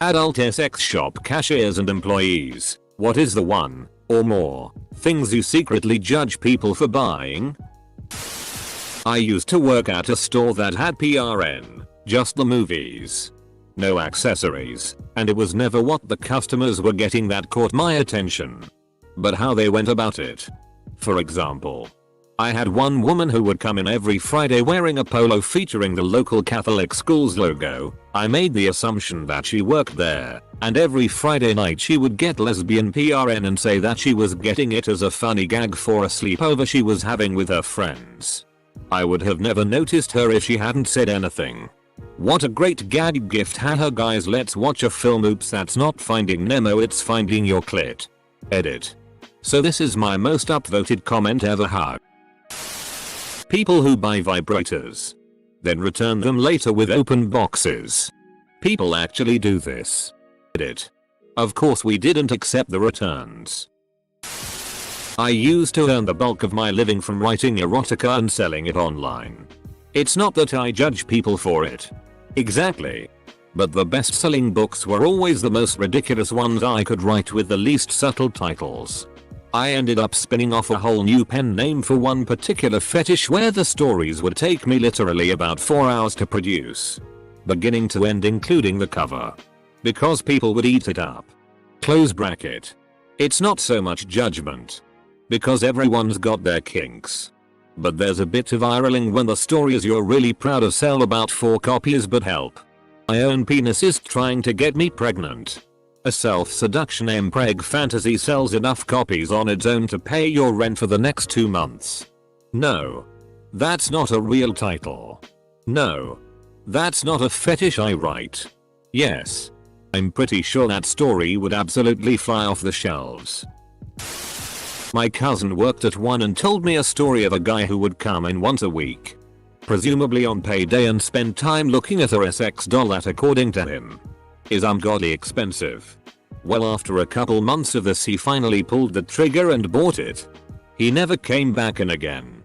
Adult sex shop cashiers and employees, what is the one, or more, things you secretly judge people for buying? I used to work at a store that had PRN, just the movies. No accessories, and it was never what the customers were getting that caught my attention, but how they went about it. For example, I had one woman who would come in every Friday wearing a polo featuring the local Catholic school's logo. I made the assumption that she worked there, and every Friday night she would get lesbian PRN and say that she was getting it as a funny gag for a sleepover she was having with her friends. I would have never noticed her if she hadn't said anything. What a great gag gift. Haha guys, let's watch a film. Oops, that's not Finding Nemo, it's Finding Your Clit. Edit. So this is my most upvoted comment ever. Hug. People who buy vibrators, then return them later with open boxes. People actually do this. Edit. Of course we didn't accept the returns. I used to earn the bulk of my living from writing erotica and selling it online. It's not that I judge people for it. Exactly. But the best-selling books were always the most ridiculous ones I could write with the least subtle titles. I ended up spinning off a whole new pen name for one particular fetish where the stories would take me literally about 4 hours to produce, beginning to end including the cover, because people would eat it up. Close bracket. It's not so much judgment, because everyone's got their kinks. But there's a bit of eye-rolling when the stories you're really proud of sell about 4 copies but help. My own penis is trying to get me pregnant. A self-seduction impreg fantasy sells enough copies on its own to pay your rent for the next 2 months. No. That's not a real title. No. That's not a fetish I write. Yes. I'm pretty sure that story would absolutely fly off the shelves. My cousin worked at one and told me a story of a guy who would come in once a week, presumably on payday, and spend time looking at a sex doll that, according to him, is ungodly expensive. Well, after a couple months of this he finally pulled the trigger and bought it. He never came back in again.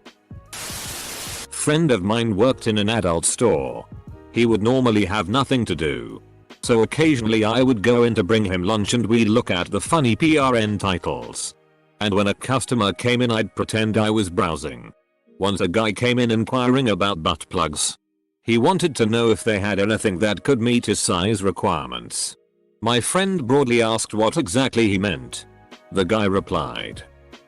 Friend of mine worked in an adult store. He would normally have nothing to do, so occasionally I would go in to bring him lunch and we'd look at the funny PRN titles. And when a customer came in I'd pretend I was browsing. Once a guy came in inquiring about butt plugs. He wanted to know if they had anything that could meet his size requirements. My friend broadly asked what exactly he meant. The guy replied,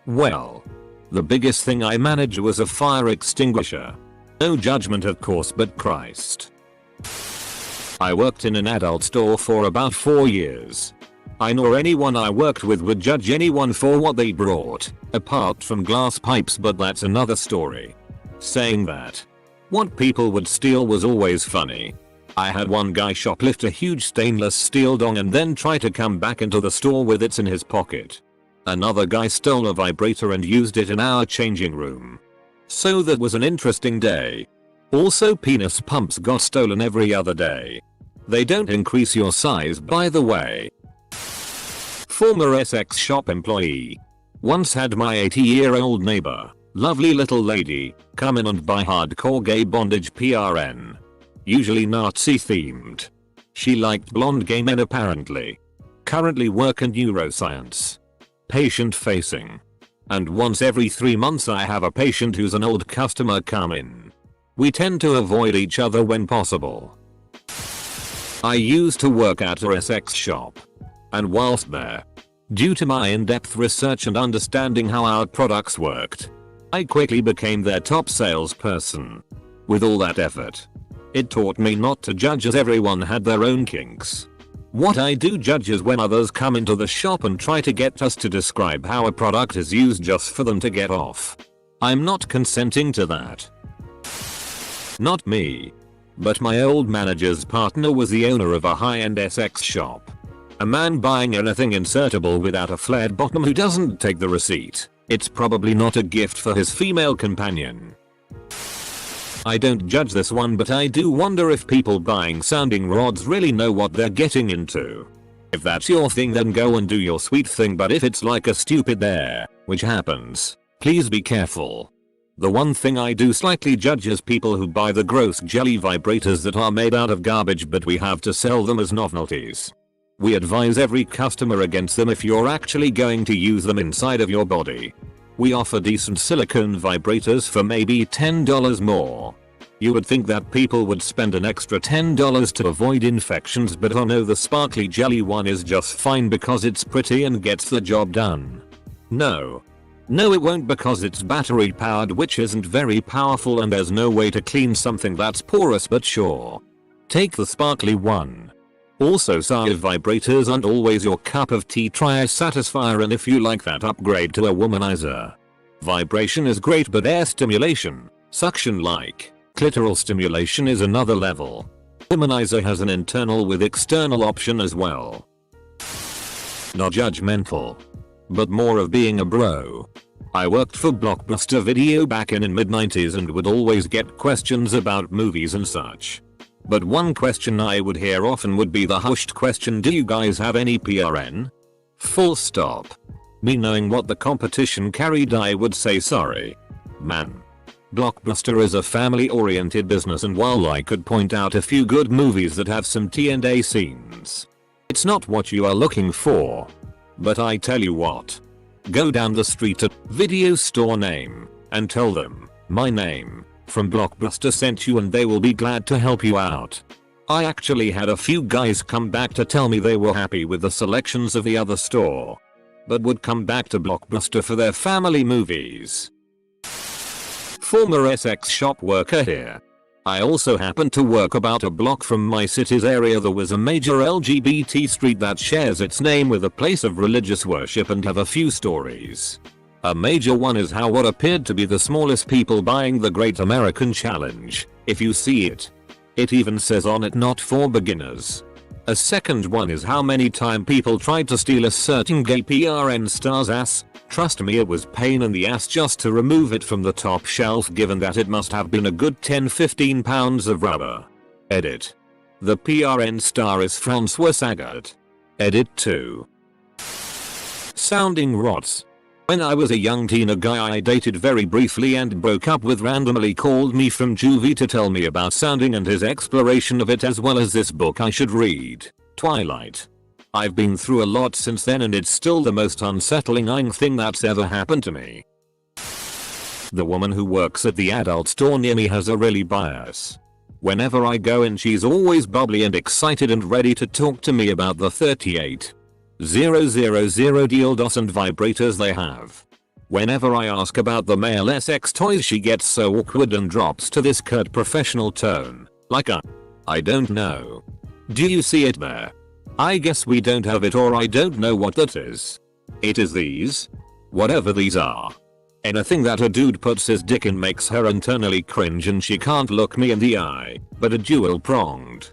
"Well, the biggest thing I managed was a fire extinguisher." No judgment of course, but Christ. I worked in an adult store for about 4 years. I nor anyone I worked with would judge anyone for what they brought, apart from glass pipes, but that's another story. Saying that, what people would steal was always funny. I had one guy shoplift a huge stainless steel dong and then try to come back into the store with it in his pocket. Another guy stole a vibrator and used it in our changing room. So that was an interesting day. Also, penis pumps got stolen every other day. They don't increase your size, by the way. Former sex shop employee. Once had my 80-year-old neighbor, lovely little lady, come in and buy hardcore gay bondage PRN. Usually Nazi themed. She liked blonde gay men apparently. Currently work in neuroscience. Patient facing. And once every 3 months I have a patient who's an old customer come in. We tend to avoid each other when possible. I used to work at a sex shop. And whilst there, due to my in-depth research and understanding how our products worked, I quickly became their top salesperson. With all that effort, it taught me not to judge, as everyone had their own kinks. What I do judge is when others come into the shop and try to get us to describe how a product is used just for them to get off. I'm not consenting to that. Not me. But my old manager's partner was the owner of a high-end sex shop. A man buying anything insertable without a flared bottom who doesn't take the receipt. It's probably not a gift for his female companion. I don't judge this one, but I do wonder if people buying sounding rods really know what they're getting into. If that's your thing, then go and do your sweet thing, but if it's like a stupid there, which happens, please be careful. The one thing I do slightly judge is people who buy the gross jelly vibrators that are made out of garbage but we have to sell them as novelties. We advise every customer against them if you're actually going to use them inside of your body. We offer decent silicone vibrators for maybe $10 more. You would think that people would spend an extra $10 to avoid infections, but oh no, the sparkly jelly one is just fine because it's pretty and gets the job done. No, it won't, because it's battery powered, which isn't very powerful, and there's no way to clean something that's porous, but sure. Take the sparkly one. Also, Saya vibrators aren't always your cup of tea. Try a satisfier, and if you like that, upgrade to a womanizer. Vibration is great, but air stimulation, suction like clitoral stimulation, is another level. Womanizer has an internal with external option as well. Not judgmental, but more of being a bro. I worked for Blockbuster Video back in mid-90s and would always get questions about movies and such. But one question I would hear often would be the hushed question, do you guys have any PRN? Full stop. Me knowing what the competition carried, I would say sorry, man. Blockbuster is a family-oriented business, and while I could point out a few good movies that have some T&A scenes, it's not what you are looking for. But I tell you what. Go down the street at video store name and tell them, my name from Blockbuster sent you, and they will be glad to help you out. I actually had a few guys come back to tell me they were happy with the selections of the other store, but would come back to Blockbuster for their family movies. Former sex shop worker here. I also happened to work about a block from my city's area. There was a major LGBT street that shares its name with a place of religious worship and have a few stories. A major one is how what appeared to be the smallest people buying the Great American Challenge. If you see it, it even says on it, not for beginners. A second one is how many times people tried to steal a certain gay PRN star's ass. Trust me, it was pain in the ass just to remove it from the top shelf, given that it must have been a good 10-15 pounds of rubber. Edit. The PRN star is Francois Sagat. Edit 2. Sounding rots. When I was a young teen, a guy I dated very briefly and broke up with randomly called me from juvie to tell me about sounding and his exploration of it, as well as this book I should read, Twilight. I've been through a lot since then, and it's still the most unsettling thing that's ever happened to me. The woman who works at the adult store near me has a really bias. Whenever I go in, she's always bubbly and excited and ready to talk to me about the 38,000 dildos and vibrators they have. Whenever I ask about the male sex toys, she gets so awkward and drops to this curt professional tone, like I don't know. Do you see it there? I guess we don't have it, or I don't know what that is. It is these. Whatever these are. Anything that a dude puts his dick in makes her internally cringe, and she can't look me in the eye, but a dual-pronged,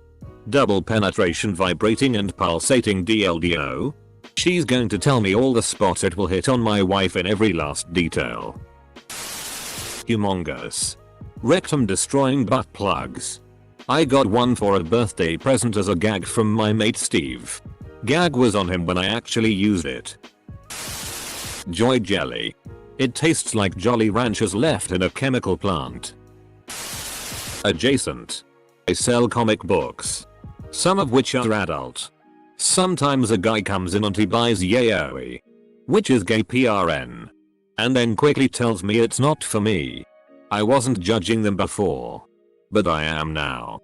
double penetration vibrating and pulsating DLDO. She's going to tell me all the spots it will hit on my wife in every last detail. Humongous. Rectum destroying butt plugs. I got one for a birthday present as a gag from my mate Steve. Gag was on him when I actually used it. Joy jelly. It tastes like Jolly Ranchers left in a chemical plant. Adjacent. I sell comic books, some of which are adult. Sometimes a guy comes in and he buys you.I, which is gay PRN, and then quickly tells me it's not for me. I wasn't judging them before, but I am now.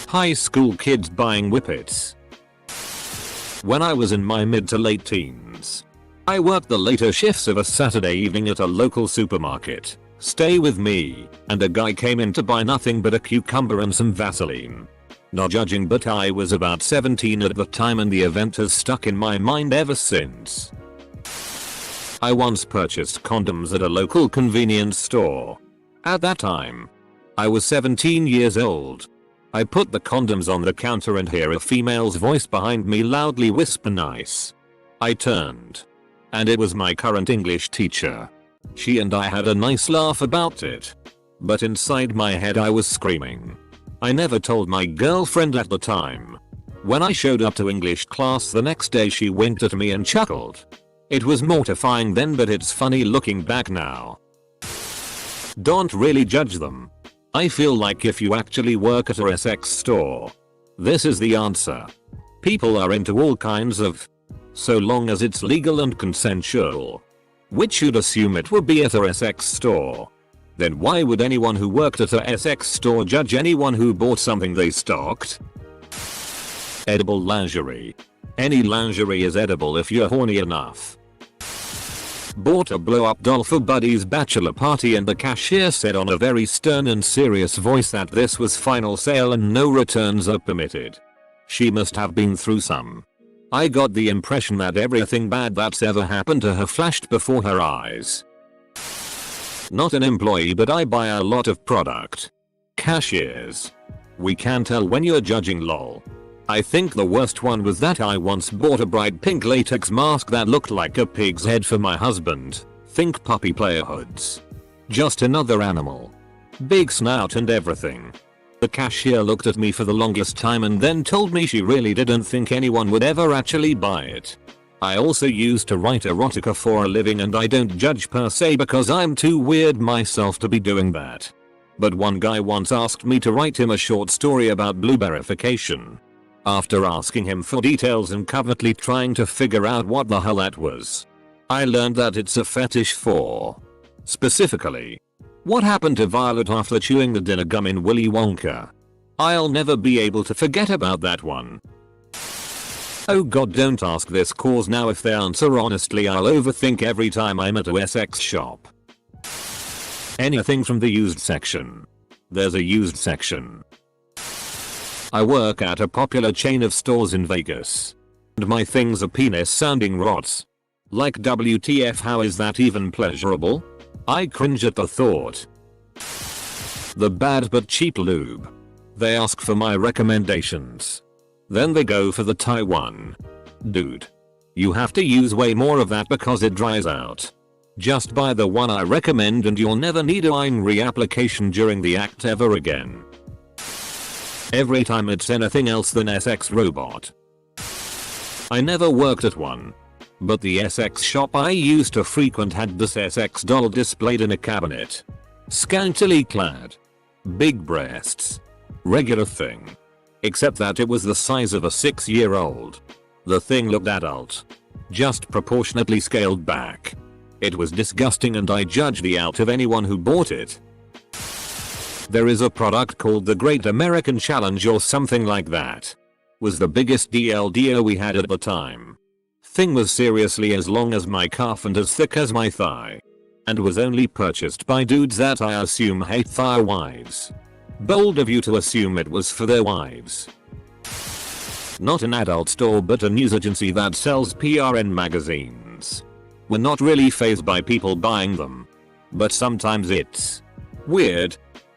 High school kids buying whippets. When I was in my mid to late teens, I worked the later shifts of a Saturday evening at a local supermarket. Stay with me, and a guy came in to buy nothing but a cucumber and some Vaseline. Not judging, but I was about 17 at the time, and the event has stuck in my mind ever since. I once purchased condoms at a local convenience store. At that time, I was 17 years old. I put the condoms on the counter and hear a female's voice behind me loudly whisper nice. I turned, and it was my current English teacher. She and I had a nice laugh about it, but inside my head I was screaming. I never told my girlfriend at the time. When I showed up to English class the next day, she winked at me and chuckled. It was mortifying then, but it's funny looking back now. Don't really judge them. I feel like if you actually work at a sex store, this is the answer. People are into all kinds of, so long as it's legal and consensual. Which you'd assume it would be at a sex store. Then why would anyone who worked at a sex store judge anyone who bought something they stocked? Edible lingerie. Any lingerie is edible if you're horny enough. Bought a blow-up doll for Buddy's bachelor party and the cashier said on a very stern and serious voice that this was final sale and no returns are permitted. She must have been through some. I got the impression that everything bad that's ever happened to her flashed before her eyes. Not an employee, but I buy a lot of product. Cashiers. We can tell when you're judging, lol. I think the worst one was that I once bought a bright pink latex mask that looked like a pig's head for my husband. Think puppy player hoods. Just another animal. Big snout and everything. The cashier looked at me for the longest time and then told me she really didn't think anyone would ever actually buy it. I also used to write erotica for a living and I don't judge per se because I'm too weird myself to be doing that. But one guy once asked me to write him a short story about blueberryfication. After asking him for details and covertly trying to figure out what the hell that was, I learned that it's a fetish for. Specifically, what happened to Violet after chewing the dinner gum in Willy Wonka? I'll never be able to forget about that one. Oh god, don't ask this cause now if the answer honestly I'll overthink every time I'm at a sex shop. Anything from the used section. There's a used section. I work at a popular chain of stores in Vegas. And my things are penis sounding rots. Like WTF, how is that even pleasurable? I cringe at the thought. The bad but cheap lube. They ask for my recommendations. Then they go for the Thai one. Dude. You have to use way more of that because it dries out. Just buy the one I recommend and you'll never need a reapplication during the act ever again. Every time it's anything else than SX robot. I never worked at one. But the SX shop I used to frequent had this SX doll displayed in a cabinet. Scantily clad. Big breasts. Regular thing. Except that it was the size of a 6-year-old. The thing looked adult. Just proportionately scaled back. It was disgusting and I judged the out of anyone who bought it. There is a product called the Great American Challenge or something like that. Was the biggest DLDO we had at the time. Thing was seriously as long as my calf and as thick as my thigh. And was only purchased by dudes that I assume hate their wives. Bold of you to assume it was for their wives. Not an adult store but a news agency that sells PRN magazines. We're not really fazed by people buying them. But sometimes it's weird.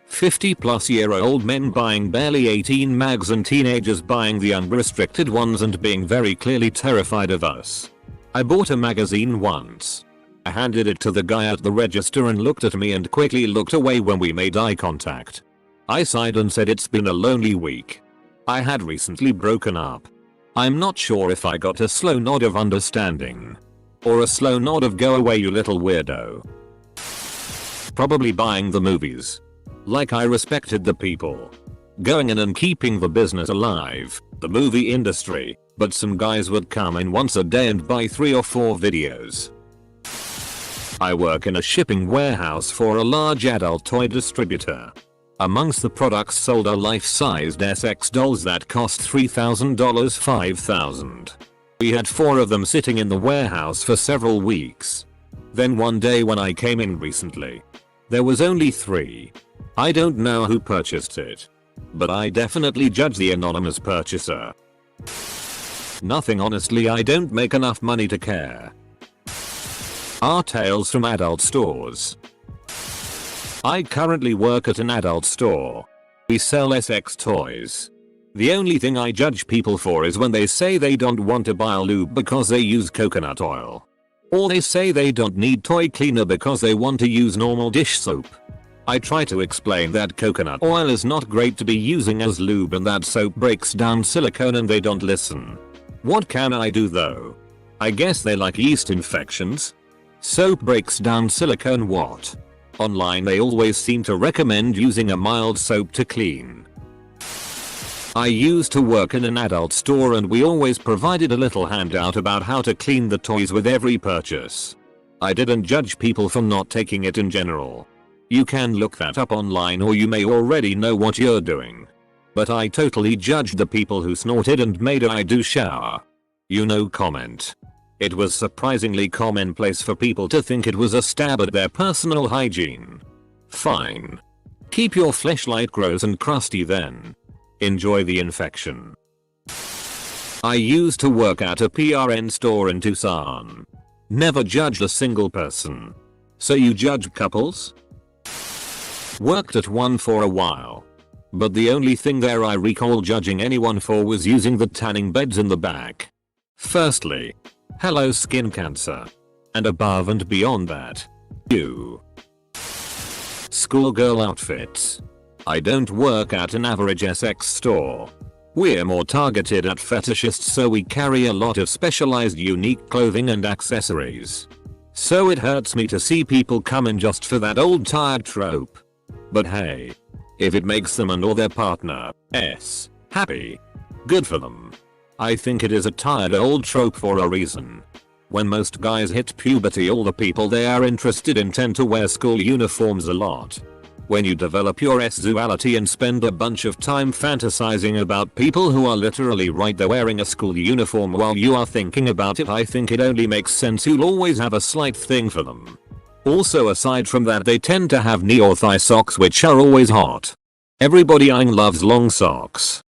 50-plus-year-old men buying barely 18 mags and teenagers buying the unrestricted ones and being very clearly terrified of us. I bought a magazine once. I handed it to the guy at the register and looked at me and quickly looked away when we made eye contact. I sighed and said it's been a lonely week. I had recently broken up. I'm not sure if I got a slow nod of understanding. Or a slow nod of go away you little weirdo. Probably buying the movies. Like I respected the people going in and keeping the business alive, the movie industry, but some guys would come in once a day and buy 3 or 4 videos. I work in a shipping warehouse for a large adult toy distributor. Amongst the products sold are life-sized SX dolls that cost $3,000, $5,000. We had 4 of them sitting in the warehouse for several weeks. Then one day when I came in recently, there was only 3. I don't know who purchased it. But I definitely judge the anonymous purchaser. Nothing, honestly, I don't make enough money to care. Are tales from adult stores. I currently work at an adult store. We sell SX toys. The only thing I judge people for is when they say they don't want to buy a lube because they use coconut oil. Or they say they don't need toy cleaner because they want to use normal dish soap. I try to explain that coconut oil is not great to be using as lube and that soap breaks down silicone and they don't listen. What can I do though? I guess they like yeast infections. Soap breaks down silicone what? Online they always seem to recommend using a mild soap to clean. I used to work in an adult store and we always provided a little handout about how to clean the toys with every purchase. I didn't judge people for not taking it in general. You can look that up online or you may already know what you're doing. But I totally judged the people who snorted and made I do shower. You know, comment. It was surprisingly commonplace for people to think it was a stab at their personal hygiene. Fine. Keep your fleshlight gross and crusty then. Enjoy the infection. I used to work at a PRN store in Tucson. Never judged a single person. So you judge couples? Worked at one for a while. But the only thing there I recall judging anyone for was using the tanning beds in the back. Firstly, hello skin cancer. And above and beyond that, you. Schoolgirl outfits. I don't work at an average Essex store. We're more targeted at fetishists, so we carry a lot of specialized unique clothing and accessories. So it hurts me to see people come in just for that old tired trope. But hey, if it makes them and or their partner happy, good for them. I think it is a tired old trope for a reason. When most guys hit puberty, all the people they are interested in tend to wear school uniforms a lot. When you develop your sexuality and spend a bunch of time fantasizing about people who are literally right there wearing a school uniform while you are thinking about it, I think it only makes sense you'll always have a slight thing for them. Also, aside from that, they tend to have knee or thigh socks which are always hot. Everybody loves long socks.